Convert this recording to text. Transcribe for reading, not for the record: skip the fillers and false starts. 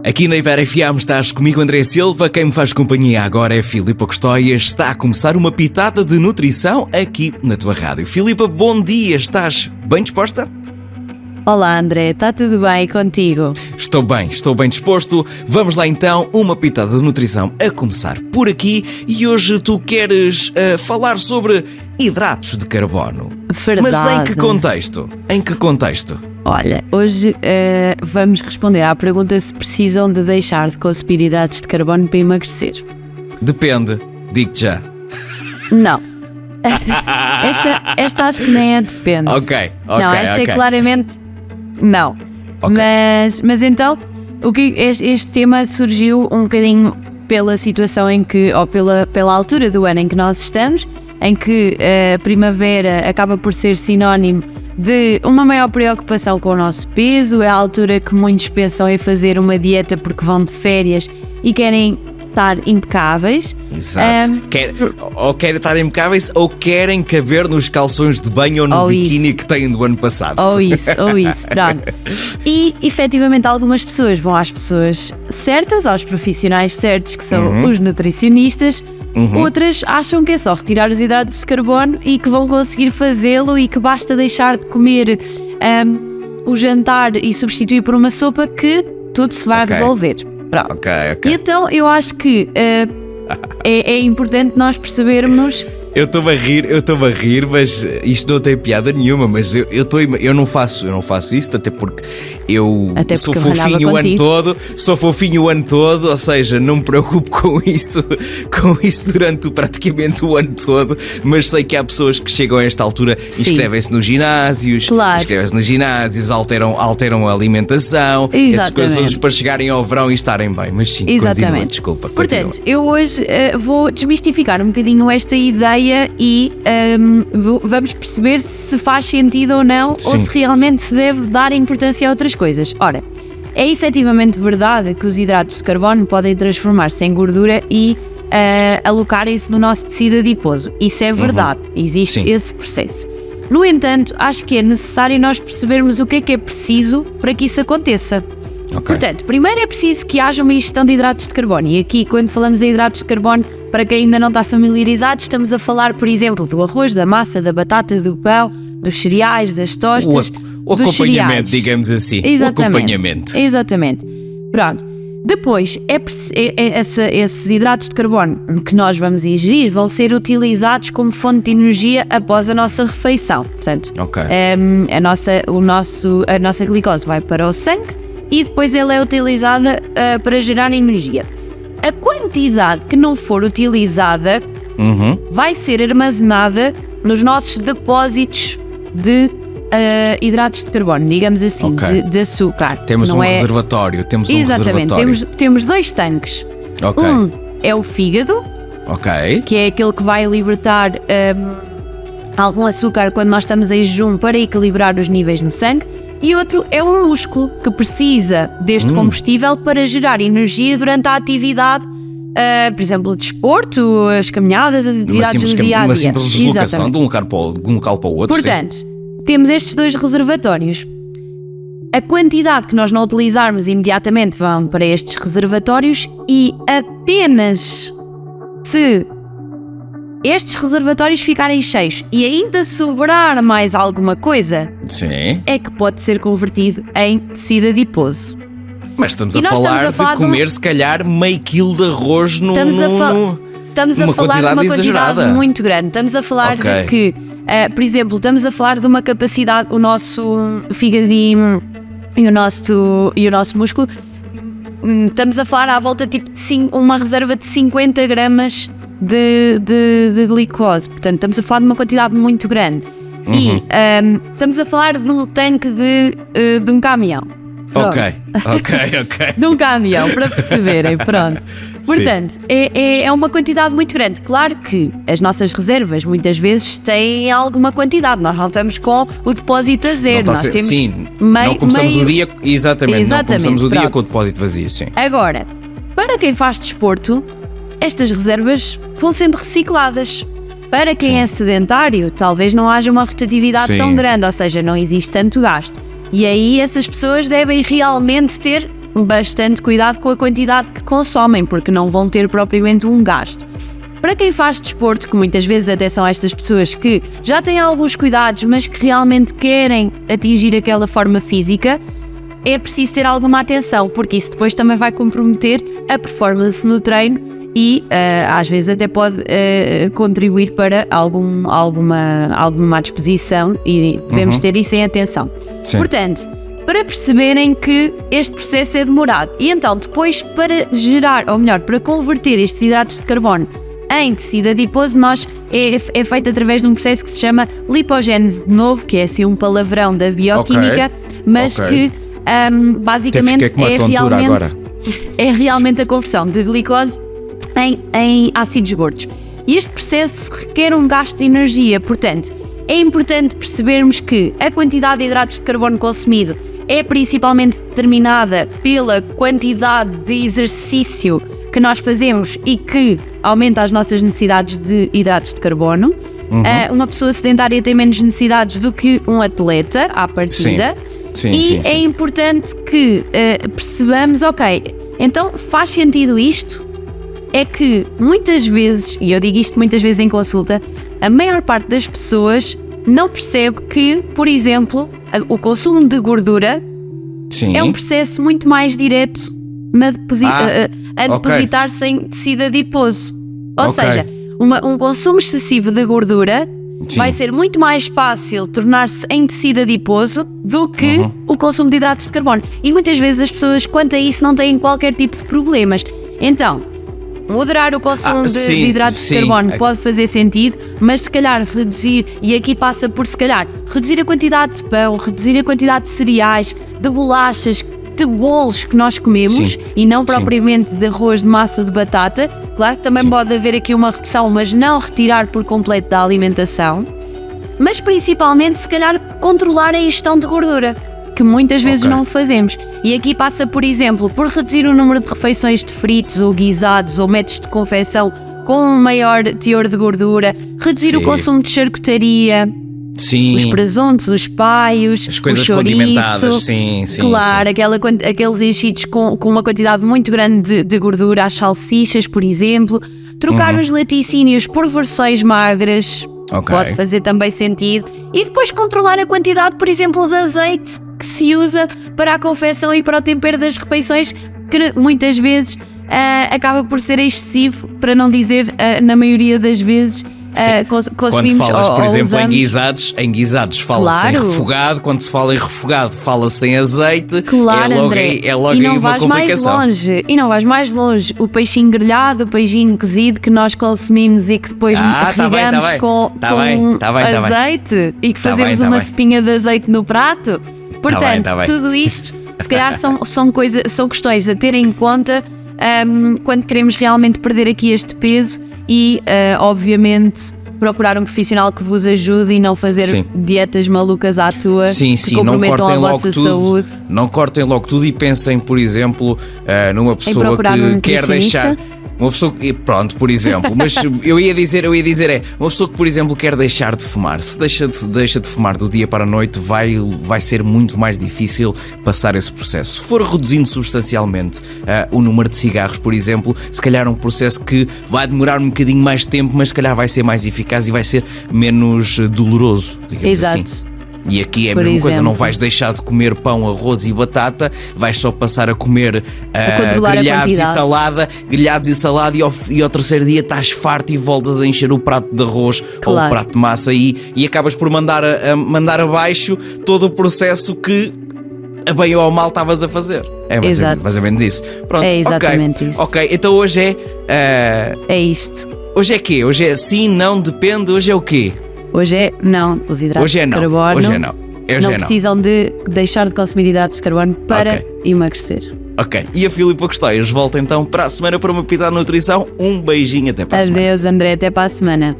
Aqui na Iber FM estás comigo, André Silva. Quem me faz companhia agora é Filipa Custóia. Está a começar uma pitada de nutrição aqui na tua rádio. Filipa, bom dia. Estás bem disposta? Olá André, está tudo bem contigo? Estou bem disposto. Vamos lá então, uma pitada de nutrição a começar por aqui. E hoje tu queres falar sobre hidratos de carbono. Verdade. Mas em que contexto? Olha, hoje vamos responder à pergunta se precisam de deixar de consumir hidratos de carbono para emagrecer. Depende, digo-te já. Não. Esta acho que nem é depende. Ok. Não, esta é claramente não. Ok. Mas então, este tema surgiu um bocadinho pela situação em que, ou pela altura do ano em que nós estamos, em que a primavera acaba por ser sinónimo de uma maior preocupação com o nosso peso. É a altura que muitos pensam em fazer uma dieta porque vão de férias e querem estar impecáveis. Exato. Ou querem estar impecáveis ou querem caber nos calções de banho ou no biquíni que têm do ano passado. Ou isso, pronto. E efetivamente algumas pessoas vão às pessoas certas, aos profissionais certos, que são os nutricionistas. Outras acham que é só retirar os hidratos de carbono e que vão conseguir fazê-lo e que basta deixar de comer o jantar e substituir por uma sopa que tudo se vai resolver. Pronto. Ok. E então eu acho que é importante nós percebermos. Eu estou-me a rir, mas isto não tem piada nenhuma, mas eu não faço isso, até porque eu sou fofinho o ano todo, ou seja, não me preocupo com isso durante praticamente o ano todo, mas sei que há pessoas que chegam a esta altura, inscrevem-se nos ginásios, alteram a alimentação, essas coisas todas para chegarem ao verão e estarem bem, mas sim, continua, desculpa. Portanto, eu hoje vou desmistificar um bocadinho esta ideia e vamos perceber se faz sentido ou não, ou se realmente se deve dar importância a outras coisas. Ora, é efetivamente verdade que os hidratos de carbono podem transformar-se em gordura e alocarem-se no nosso tecido adiposo. Isso é verdade, existe esse processo. No entanto, acho que é necessário nós percebermos o que é preciso para que isso aconteça. Okay. Portanto, primeiro é preciso que haja uma ingestão de hidratos de carbono. E aqui, quando falamos em hidratos de carbono, para quem ainda não está familiarizado, estamos a falar, por exemplo, do arroz, da massa, da batata, do pão, dos cereais, das tostas, o dos acompanhamento, cereais. Digamos assim. Exatamente. O acompanhamento. Exatamente. Pronto. Depois, esses hidratos de carbono que nós vamos ingerir vão ser utilizados como fonte de energia após a nossa refeição. Portanto, a nossa glicose vai para o sangue e depois ela é utilizada para gerar energia. A quantidade que não for utilizada vai ser armazenada nos nossos depósitos de hidratos de carbono, digamos assim, de açúcar. Temos um reservatório. Exatamente, temos dois tanques. Um é o fígado, que é aquele que vai libertar algum açúcar quando nós estamos em jejum para equilibrar os níveis no sangue. E outro é um músculo que precisa deste combustível para gerar energia durante a atividade, por exemplo, o desporto, as caminhadas, as atividades do dia a dia. Uma simples deslocação de um local para o outro. Portanto, temos estes dois reservatórios. A quantidade que nós não utilizarmos imediatamente vão para estes reservatórios e apenas se estes reservatórios ficarem cheios e ainda sobrar mais alguma coisa, é que pode ser convertido em tecido adiposo. Mas estamos a falar de comer se calhar meio quilo de arroz Estamos a falar de uma quantidade muito grande. Estamos a falar de que, por exemplo, estamos a falar de uma capacidade, o nosso fígado e o nosso músculo, estamos a falar à volta de uma reserva de 50 gramas de glicose. Portanto, estamos a falar de uma quantidade muito grande. E estamos a falar de um tanque de um caminhão. Ok. De um caminhão, para perceberem, pronto. Portanto, é uma quantidade muito grande. Claro que as nossas reservas muitas vezes têm alguma quantidade. Nós não estamos com o depósito a zero. Nós temos não começamos o dia, não começamos o dia com o depósito vazio, sim. Agora, para quem faz desporto, estas reservas vão sendo recicladas. Para quem é sedentário, talvez não haja uma rotatividade tão grande, ou seja, não existe tanto gasto. E aí essas pessoas devem realmente ter bastante cuidado com a quantidade que consomem, porque não vão ter propriamente um gasto. Para quem faz desporto, que muitas vezes até são estas pessoas que já têm alguns cuidados, mas que realmente querem atingir aquela forma física, é preciso ter alguma atenção, porque isso depois também vai comprometer a performance no treino e às vezes até pode contribuir para alguma má disposição, e devemos ter isso em atenção. Sim. Portanto, para perceberem que este processo é demorado e então depois para converter estes hidratos de carbono em tecido adiposo, é feito através de um processo que se chama lipogénese de novo, que é assim um palavrão da bioquímica, mas que basicamente é realmente a conversão de glicose em ácidos gordos. E este processo requer um gasto de energia, portanto, é importante percebermos que a quantidade de hidratos de carbono consumido é principalmente determinada pela quantidade de exercício que nós fazemos e que aumenta as nossas necessidades de hidratos de carbono. Uma pessoa sedentária tem menos necessidades do que um atleta à partida. Sim. É importante que percebamos, então faz sentido isto? É que muitas vezes, e eu digo isto muitas vezes em consulta, a maior parte das pessoas não percebe que, por exemplo, o consumo de gordura é um processo muito mais direto a depositar-se em tecido adiposo. Ou seja, um consumo excessivo de gordura vai ser muito mais fácil tornar-se em tecido adiposo do que o consumo de hidratos de carbono. E muitas vezes as pessoas, quanto a isso, não têm qualquer tipo de problemas. Então, moderar o consumo de hidratos de carbono pode fazer sentido, mas se calhar reduzir, e aqui passa por se calhar reduzir a quantidade de pão, reduzir a quantidade de cereais, de bolachas, de bolos que nós comemos e não propriamente de arroz, de massa, de batata. Claro que também pode haver aqui uma redução, mas não retirar por completo da alimentação. Mas principalmente se calhar controlar a ingestão de gordura, que muitas vezes não fazemos. E aqui passa, por exemplo, por reduzir o número de refeições de fritos ou guisados ou métodos de confecção com um maior teor de gordura, reduzir o consumo de charcutaria, os presuntos, os paios, as coisas o chouriço, condimentadas, claro, aqueles enchidos com uma quantidade muito grande de gordura, as salsichas, por exemplo, trocar os laticínios por versões magras, pode fazer também sentido, e depois controlar a quantidade, por exemplo, de azeite que se usa para a confecção e para o tempero das refeições, que muitas vezes acaba por ser excessivo, para não dizer na maioria das vezes. Quando falas, por exemplo, em guisados fala-se em refogado, quando se fala em refogado fala-se em azeite, é logo aí uma complicação. E não vais mais longe, o peixinho grelhado, o peixinho cozido que nós consumimos e que depois regamos com azeite e que fazemos uma sopinha de azeite no prato. Portanto, tudo isto se calhar são questões a ter em conta quando queremos realmente perder aqui este peso e, obviamente, procurar um profissional que vos ajude e não fazer dietas malucas à toa que comprometam a vossa saúde. Não cortem logo tudo e pensem, por exemplo, numa pessoa que quer deixar... Uma pessoa que, pronto, por exemplo, mas eu ia dizer uma pessoa que, por exemplo, quer deixar de fumar. Se deixa de fumar do dia para a noite, vai ser muito mais difícil passar esse processo. Se for reduzindo substancialmente o número de cigarros, por exemplo, se calhar é um processo que vai demorar um bocadinho mais tempo, mas se calhar vai ser mais eficaz e vai ser menos doloroso, digamos assim. E aqui é a mesma coisa, não vais deixar de comer pão, arroz e batata, vais só passar a comer grelhados e salada e ao terceiro dia estás farto e voltas a encher o prato de arroz ou o prato de massa e acabas por mandar abaixo todo o processo que a bem ou ao mal estavas a fazer. É mais ou menos isso. Pronto, é exatamente isso. Ok, então hoje é isto. Hoje é quê? Hoje é sim, não, depende, hoje é o quê? Hoje é não, os hidratos de carbono não precisam de deixar de consumir hidratos de carbono para emagrecer. Ok, e a Filipa Custóias volta então para a semana para uma pitada de nutrição. Um beijinho, até para a semana. Adeus, André, até para a semana.